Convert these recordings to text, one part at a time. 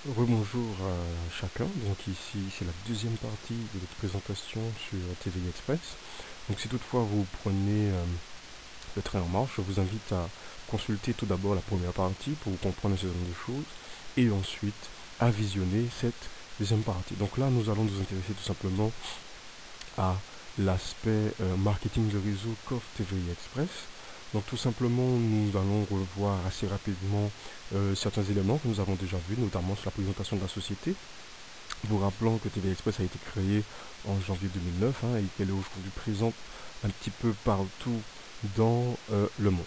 Rebonjour à chacun. Donc ici, c'est la deuxième partie de notre présentation sur TVI Express. Donc si toutefois vous prenez le train en marche, je vous invite à consulter tout d'abord la première partie pour comprendre ce genre de choses et ensuite à visionner cette deuxième partie. Donc là, nous allons nous intéresser tout simplement à l'aspect marketing de réseau qu'offre TVI Express. Donc tout simplement, nous allons revoir assez rapidement certains éléments que nous avons déjà vus, notamment sur la présentation de la société, vous rappelant que TV Express a été créé en janvier 2009 et qu'elle est aujourd'hui présente un petit peu partout dans le monde.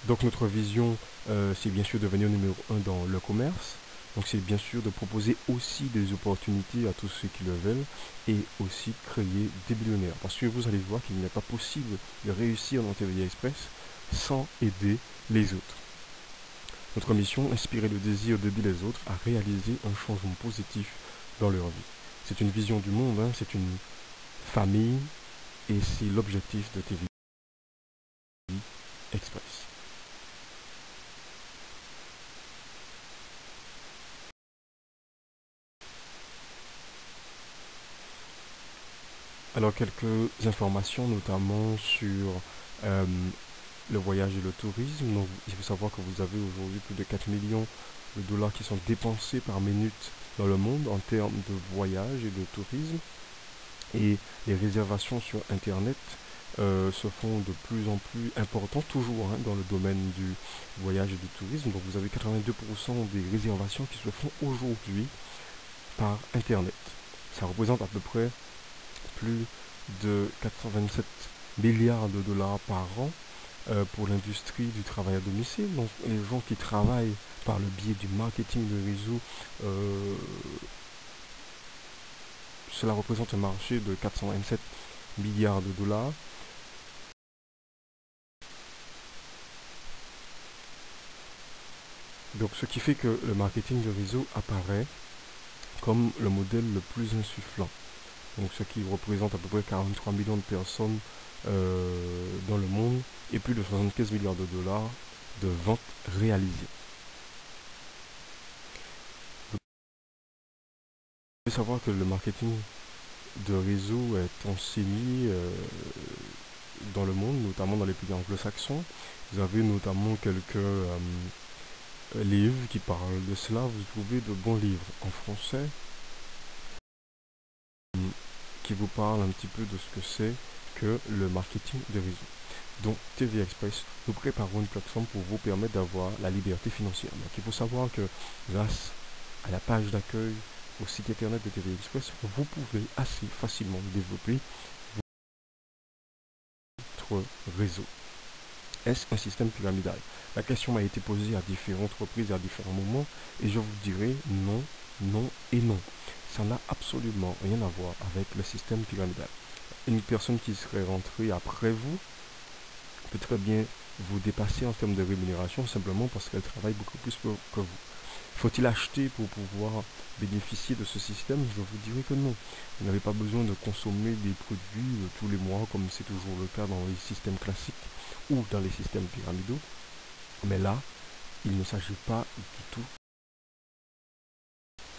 Donc notre vision, c'est bien sûr de devenir numéro un dans le commerce. Donc c'est bien sûr de proposer aussi des opportunités à tous ceux qui le veulent et aussi créer des millionnaires. Parce que vous allez voir qu'il n'est pas possible de réussir dans TVA Express sans aider les autres. Notre mission, inspirer le désir d'aider les autres à réaliser un changement positif dans leur vie. C'est une vision du monde, c'est une famille et c'est l'objectif de TV Express. Alors quelques informations notamment sur euh, le voyage et le tourisme. Donc, il faut savoir que vous avez aujourd'hui plus de 4 millions de dollars qui sont dépensés par minute dans le monde en termes de voyage et de tourisme. Et les réservations sur Internet se font de plus en plus importantes, toujours dans le domaine du voyage et du tourisme. Donc vous avez 82% des réservations qui se font aujourd'hui par Internet. Ça représente à peu près plus de 87 milliards de dollars par an pour l'industrie du travail à domicile. Donc les gens qui travaillent par le biais du marketing de réseau, cela représente un marché de 427 milliards de dollars. Donc ce qui fait que le marketing de réseau apparaît comme le modèle le plus insufflant. Donc ce qui représente à peu près 43 millions de personnes dans le monde et plus de 75 milliards de dollars de ventes réalisées. Vous devez savoir que le marketing de réseau est enseigné dans le monde, notamment dans les pays anglo-saxons. Vous avez notamment quelques livres qui parlent de cela. Vous trouvez de bons livres en français qui vous parlent un petit peu de ce que c'est que le marketing de réseau. Donc TV Express, nous préparons une plateforme pour vous permettre d'avoir la liberté financière. Donc il faut savoir que grâce à la page d'accueil au site internet de TV Express, vous pouvez assez facilement développer votre réseau. Est-ce un système pyramidal? La question m'a été posée à différentes reprises et à différents moments et je vous dirai non, non et non. Ça n'a absolument rien à voir avec le système pyramidal. Une personne qui serait rentrée après vous peut très bien vous dépasser en termes de rémunération simplement parce qu'elle travaille beaucoup plus que vous. Faut-il acheter pour pouvoir bénéficier de ce système? Je vous dirais que non. Vous n'avez pas besoin de consommer des produits tous les mois comme c'est toujours le cas dans les systèmes classiques ou dans les systèmes pyramidaux. Mais là, il ne s'agit pas du tout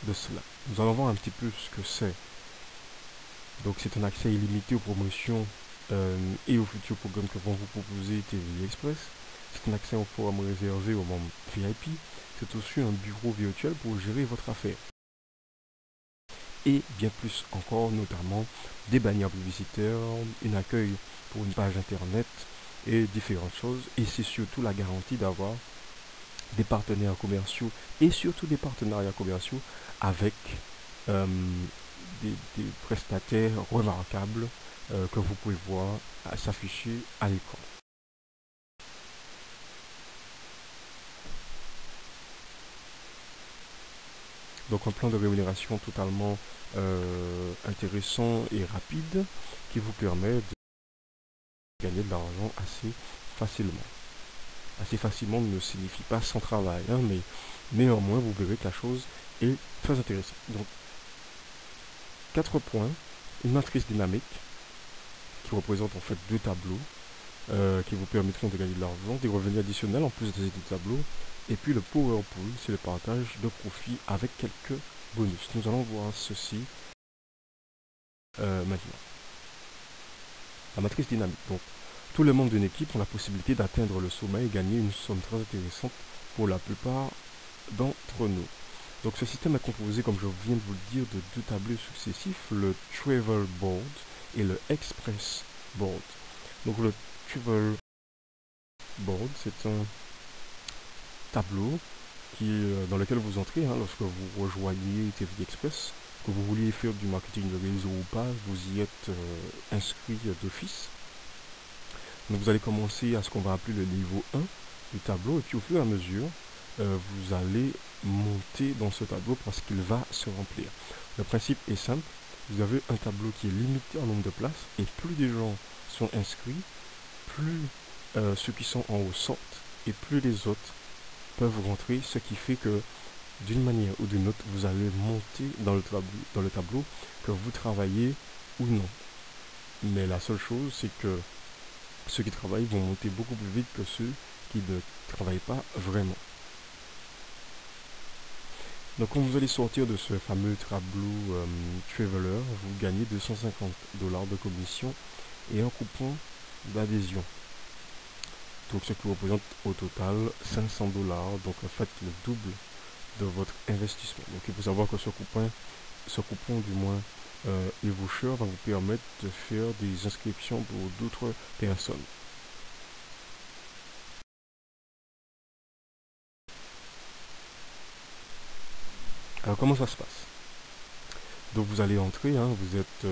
de cela. Nous allons voir un petit peu ce que c'est. Donc c'est un accès illimité aux promotions et aux futurs programmes que vont vous proposer TV Express. C'est un accès au forum réservé aux membres VIP. C'est aussi un bureau virtuel pour gérer votre affaire. Et bien plus encore, notamment des bannières publicitaires, un accueil pour une page internet et différentes choses. Et c'est surtout la garantie d'avoir des partenaires commerciaux et surtout des partenariats commerciaux avec euh, des prestataires remarquables que vous pouvez voir s'afficher à l'écran. Donc un plan de rémunération totalement intéressant et rapide qui vous permet de gagner de l'argent assez facilement. Assez facilement ne signifie pas sans travail, mais néanmoins vous verrez que la chose est très intéressante. Donc 4 points, une matrice dynamique, qui représentent en fait deux tableaux qui vous permettront de gagner de l'argent, des revenus additionnels en plus des deux tableaux. Et puis le Power Pool, c'est le partage de profits avec quelques bonus. Nous allons voir ceci maintenant. La matrice dynamique. Donc, tous les membres d'une équipe ont la possibilité d'atteindre le sommet et gagner une somme très intéressante pour la plupart d'entre nous. Donc ce système est composé, comme je viens de vous le dire, de deux tableaux successifs, le Travel Board et le Express Board. Donc le Travel Board, c'est un tableau dans lequel vous entrez lorsque vous rejoignez TV Express, que vous vouliez faire du marketing de réseau ou pas, vous y êtes inscrit d'office. Donc vous allez commencer à ce qu'on va appeler le niveau 1 du tableau, et puis au fur et à mesure, vous allez monter dans ce tableau parce qu'il va se remplir. Le principe est simple, vous avez un tableau qui est limité en nombre de places, et plus des gens sont inscrits, plus ceux qui sont en haut sortent, et plus les autres peuvent rentrer, ce qui fait que d'une manière ou d'une autre, vous allez monter dans le tableau que vous travaillez ou non. Mais la seule chose, c'est que ceux qui travaillent vont monter beaucoup plus vite que ceux qui ne travaillent pas vraiment. Donc quand vous allez sortir de ce fameux tableau Traveler, vous gagnez $250 de commission et un coupon d'adhésion. Donc ce qui représente au total $500, donc en fait le double de votre investissement. Donc il faut savoir que ce coupon du moins e-voucher va vous permettre de faire des inscriptions pour d'autres personnes. Alors comment ça se passe? Donc vous allez entrer, vous êtes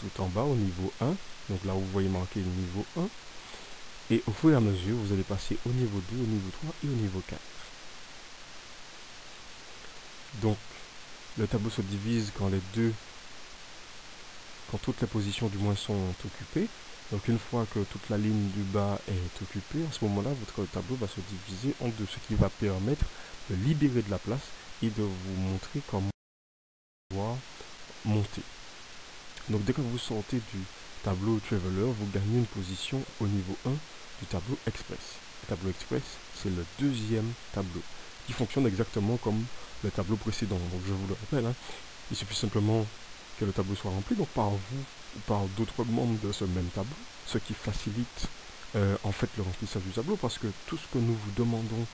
tout en bas au niveau 1, donc là où vous voyez marqué le niveau 1, et au fur et à mesure vous allez passer au niveau 2, au niveau 3 et au niveau 4. Donc le tableau se divise quand toutes les positions du moins sont occupées. Donc une fois que toute la ligne du bas est occupée, à ce moment-là, votre tableau va se diviser en deux, ce qui va permettre de libérer de la place et de vous montrer comment pouvoir monter. Donc dès que vous sortez du tableau Traveler, vous gagnez une position au niveau 1 du tableau Express. Le tableau Express, c'est le deuxième tableau qui fonctionne exactement comme le tableau précédent. Donc je vous le rappelle, il suffit simplement que le tableau soit rempli, donc par vous ou par d'autres membres de ce même tableau, ce qui facilite en fait le remplissage du tableau, parce que tout ce que nous vous demandons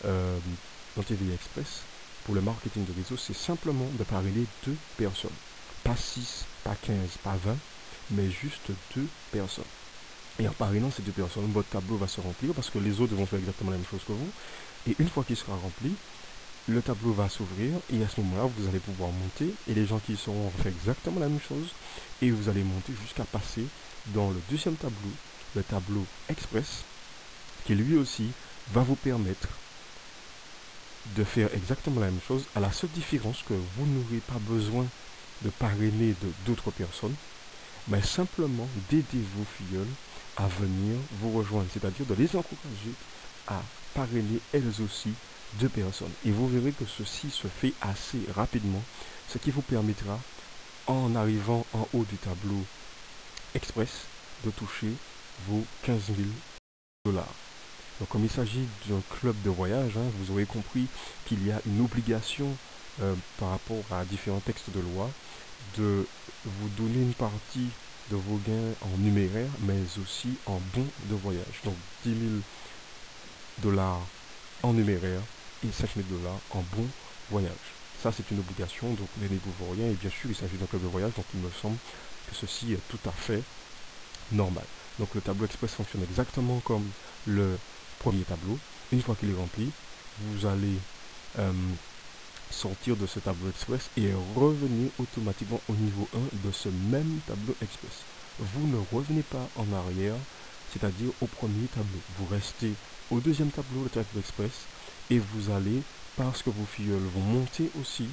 dans TVA Express pour le marketing de réseau, c'est simplement de parrainer 2 personnes. Pas 6, pas 15, pas 20, mais juste 2 personnes. Et en parrainant ces 2 personnes, votre tableau va se remplir parce que les autres vont faire exactement la même chose que vous. Et une fois qu'il sera rempli, le tableau va s'ouvrir et à ce moment-là, vous allez pouvoir monter et les gens qui y seront vont faire exactement la même chose et vous allez monter jusqu'à passer dans le deuxième tableau, le tableau Express, qui lui aussi va vous permettre de faire exactement la même chose, à la seule différence que vous n'aurez pas besoin de parrainer d'autres personnes, mais simplement d'aider vos filleuls à venir vous rejoindre, c'est-à-dire de les encourager à parrainer elles aussi 2 personnes. Et vous verrez que ceci se fait assez rapidement, ce qui vous permettra, en arrivant en haut du tableau Express, de toucher vos $15 000. Donc comme il s'agit d'un club de voyage, vous aurez compris qu'il y a une obligation par rapport à différents textes de loi de vous donner une partie de vos gains en numéraire, mais aussi en bons de voyage. Donc $10 000 en numéraire et $5 000 en bons voyage. Ça, c'est une obligation, donc les négociations, et bien sûr, il s'agit d'un club de voyage, donc il me semble que ceci est tout à fait normal. Donc le tableau Express fonctionne exactement comme le premier tableau. Une fois qu'il est rempli, vous allez sortir de ce tableau Express et revenir automatiquement au niveau 1 de ce même tableau Express. Vous ne revenez pas en arrière, c'est-à-dire au premier tableau. Vous restez au deuxième tableau, le tableau Express, et vous allez, parce que vos filleuls vont monter aussi,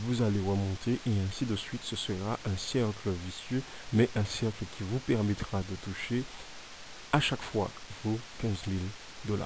vous allez remonter et ainsi de suite. Ce sera un cercle vicieux, mais un cercle qui vous permettra de toucher à chaque fois vos $15 000.